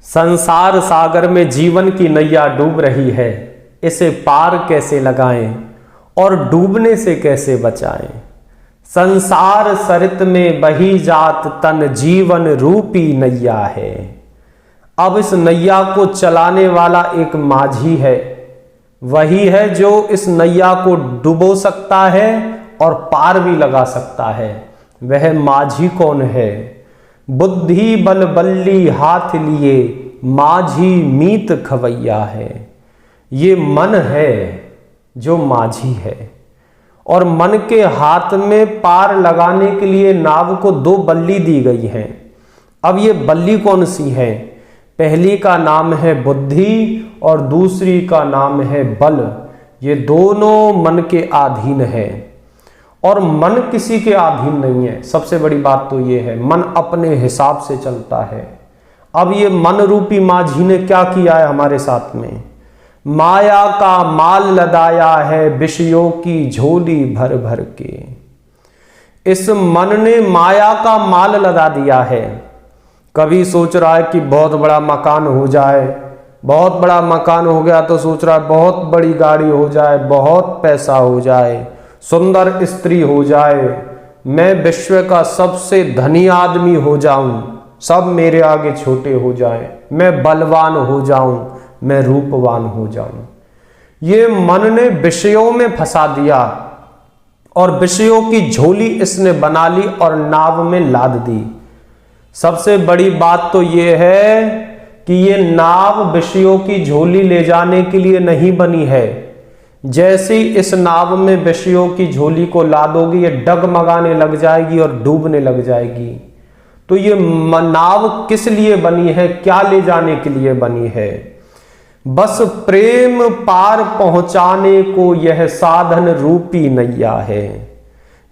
संसार सागर में जीवन की नैया डूब रही है, इसे पार कैसे लगाएं और डूबने से कैसे बचाएं। संसार सरित में बही जात तन जीवन रूपी नैया है। अब इस नैया को चलाने वाला एक माझी है, वही है जो इस नैया को डुबो सकता है और पार भी लगा सकता है। वह माझी कौन है? बुद्धि बल बल्ली हाथ लिए माझी मीत खवैया है। ये मन है जो माझी है, और मन के हाथ में पार लगाने के लिए नाव को दो बल्ली दी गई हैं। अब ये बल्ली कौन सी है? पहली का नाम है बुद्धि और दूसरी का नाम है बल। ये दोनों मन के अधीन है, और मन किसी के अधीन नहीं है। सबसे बड़ी बात तो ये है, मन अपने हिसाब से चलता है। अब ये मन रूपी माझी ने क्या किया है हमारे साथ में? माया का माल लदाया है विषयों की झोली भर भर के। इस मन ने माया का माल लदा दिया है। कभी सोच रहा है कि बहुत बड़ा मकान हो जाए, बहुत बड़ा मकान हो गया तो सोच रहा है बहुत बड़ी गाड़ी हो जाए, बहुत पैसा हो जाए, सुंदर स्त्री हो जाए, मैं विश्व का सबसे धनी आदमी हो जाऊं, सब मेरे आगे छोटे हो जाए, मैं बलवान हो जाऊं, मैं रूपवान हो जाऊं। ये मन ने विषयों में फंसा दिया, और विषयों की झोली इसने बना ली और नाव में लाद दी। सबसे बड़ी बात तो ये है कि ये नाव विषयों की झोली ले जाने के लिए नहीं बनी है। जैसे इस नाव में विषयों की झोली को लादोगी, ये डगमगाने लग जाएगी और डूबने लग जाएगी। तो ये नाव किस लिए बनी है, क्या ले जाने के लिए बनी है? बस प्रेम पार पहुंचाने को यह साधन रूपी नैया है।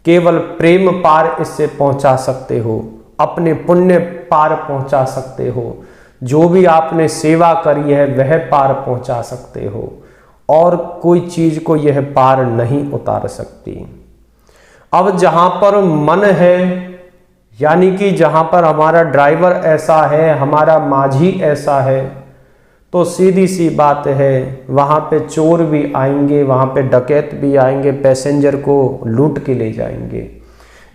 केवल प्रेम पार इससे पहुंचा सकते हो, अपने पुण्य पार पहुंचा सकते हो, जो भी आपने सेवा करी है वह पार पहुंचा सकते हो, और कोई चीज को यह पार नहीं उतार सकती। अब जहां पर मन है, यानी कि जहां पर हमारा ड्राइवर ऐसा है, हमारा माझी ऐसा है, तो सीधी सी बात है, वहां पे चोर भी आएंगे, वहां पे डकैत भी आएंगे, पैसेंजर को लूट के ले जाएंगे।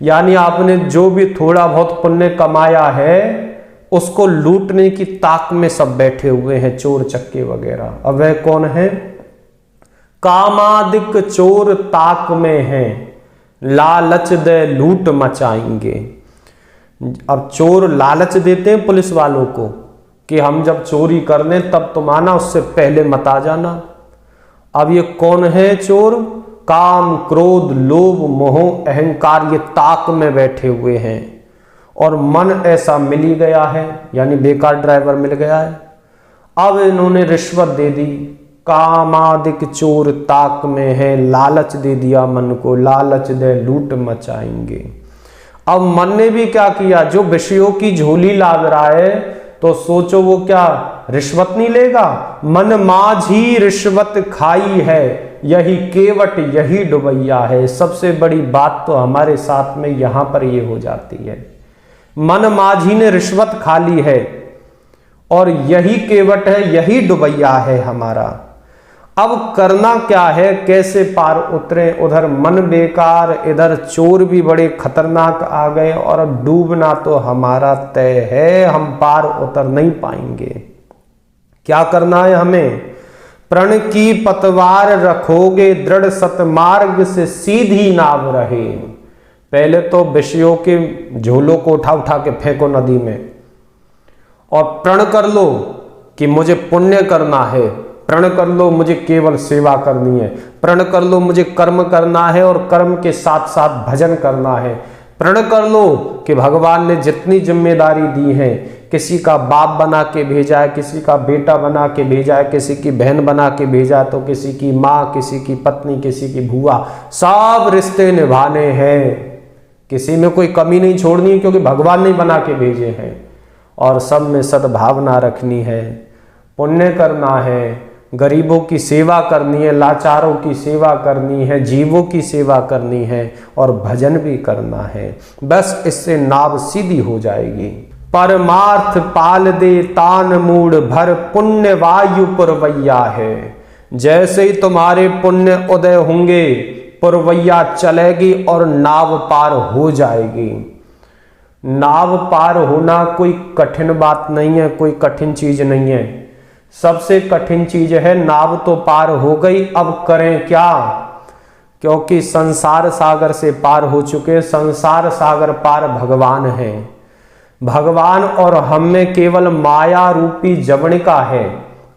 यानी आपने जो भी थोड़ा बहुत पुण्य कमाया है उसको लूटने की ताक में सब बैठे हुए हैं, चोर चक्के वगैरह। अब वह कौन है? कामादिक चोर ताक में हैं, लालच दे लूट मचाएंगे। अब चोर लालच देते हैं पुलिस वालों को कि हम जब चोरी कर लें तब तुम आना, उससे पहले मत आ जाना। अब ये कौन है चोर? काम क्रोध लोभ मोह अहंकार, ये ताक में बैठे हुए हैं, और मन ऐसा मिल ही गया है, यानी बेकार ड्राइवर मिल गया है। अब इन्होंने रिश्वत दे दी, कामादिक चोर ताक में है, लालच दे दिया मन को, लालच दे लूट मचाएंगे। अब मन ने भी क्या किया? जो विषयों की झोली लाद रहा है, तो सोचो वो क्या रिश्वत नहीं लेगा? मन माझी रिश्वत खाई है, यही केवट यही डुबैया है। सबसे बड़ी बात तो हमारे साथ में यहां पर ये हो जाती है, मन माझी ने रिश्वत खा ली है, और यही केवट है, यही डुबैया है हमारा। अब करना क्या है, कैसे पार उतरे? उधर मन बेकार, इधर चोर भी बड़े खतरनाक आ गए, और अब डूबना तो हमारा तय है, हम पार उतर नहीं पाएंगे। क्या करना है हमें? प्रण की पतवार रखोगे दृढ़ सतमार्ग से सीधी नाव रहे। पहले तो विषयों के झोलों को उठा उठा के फेंको नदी में, और प्रण कर लो कि मुझे पुण्य करना है, प्रण कर लो मुझे केवल सेवा करनी है, प्रण कर लो मुझे कर्म करना है और कर्म के साथ साथ भजन करना है, प्रण कर लो कि भगवान ने जितनी जिम्मेदारी दी है, किसी का बाप बना के भेजा है, किसी का बेटा बना के भेजा है, किसी की बहन बना के भेजा है, तो किसी की माँ, किसी की पत्नी, किसी की भूआ, सब रिश्ते निभाने हैं। किसी में कोई कमी नहीं छोड़नी है, क्योंकि भगवान ने बना के भेजे हैं, और सब में सद्भावना रखनी है, पुण्य करना है, गरीबों की सेवा करनी है, लाचारों की सेवा करनी है, जीवों की सेवा करनी है, और भजन भी करना है। बस इससे नाव सीधी हो जाएगी। परमार्थ पाल दे तान मूड भर पुण्य वायु पुरवैया है। जैसे ही तुम्हारे पुण्य उदय होंगे पुरवैया चलेगी और नाव पार हो जाएगी। नाव पार होना कोई कठिन बात नहीं है, कोई कठिन चीज नहीं है। सबसे कठिन चीज है नाव तो पार हो गई, अब करें क्या, क्योंकि संसार सागर से पार हो चुके। संसार सागर पार भगवान है। भगवान और हम में केवल माया रूपी जवनिका है,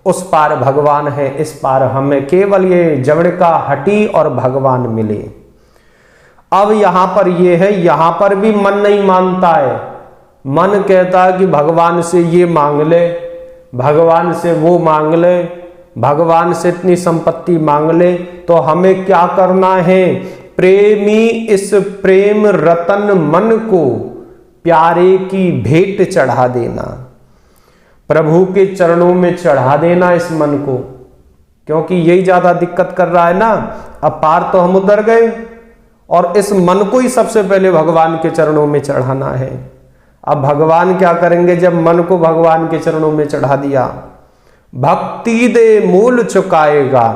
उस पार भगवान है, इस पार हमें केवल ये जवनिका हटी और भगवान मिले। अब यहां पर ये है, यहां पर भी मन नहीं मानता है। मन कहता है कि भगवान से ये मांग ले, भगवान से वो मांग ले, भगवान से इतनी संपत्ति मांग ले। तो हमें क्या करना है? प्रेमी इस प्रेम रतन मन को प्यारे की भेंट चढ़ा देना, प्रभु के चरणों में चढ़ा देना इस मन को, क्योंकि यही ज्यादा दिक्कत कर रहा है ना। अब पार तो हम उतर गए और इस मन को ही सबसे पहले भगवान के चरणों में चढ़ाना है। अब भगवान क्या करेंगे जब मन को भगवान के चरणों में चढ़ा दिया? भक्ति दे मूल चुकाएगा,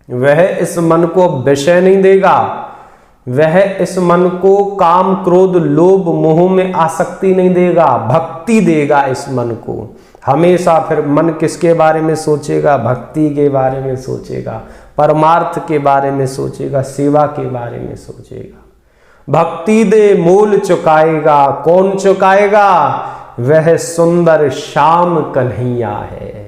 वह इस मन को विषय नहीं देगा, वह इस मन को काम क्रोध लोभ मोह में आसक्ति नहीं देगा, भक्ति देगा इस मन को। हमेशा फिर मन किसके बारे में सोचेगा? भक्ति के बारे में सोचेगा, परमार्थ के बारे में सोचेगा, सेवा के बारे में सोचेगा। भक्ति दे मूल चुकाएगा। कौन चुकाएगा? वह सुंदर श्याम कन्हैया है।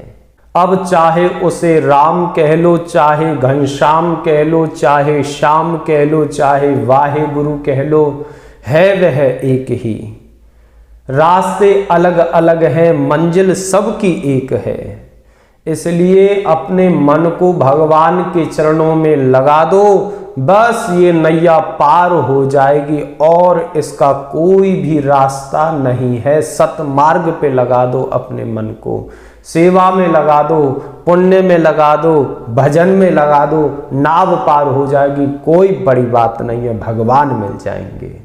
अब चाहे उसे राम कह लो, चाहे घनश्याम कह लो, चाहे श्याम कह लो, चाहे वाहे गुरु कह लो, है वह एक ही। रास्ते अलग अलग हैं, मंजिल सबकी एक है। इसलिए अपने मन को भगवान के चरणों में लगा दो, बस ये नैया पार हो जाएगी और इसका कोई भी रास्ता नहीं है। सतमार्ग पे लगा दो अपने मन को, सेवा में लगा दो, पुण्य में लगा दो, भजन में लगा दो, नाव पार हो जाएगी। कोई बड़ी बात नहीं है, भगवान मिल जाएंगे।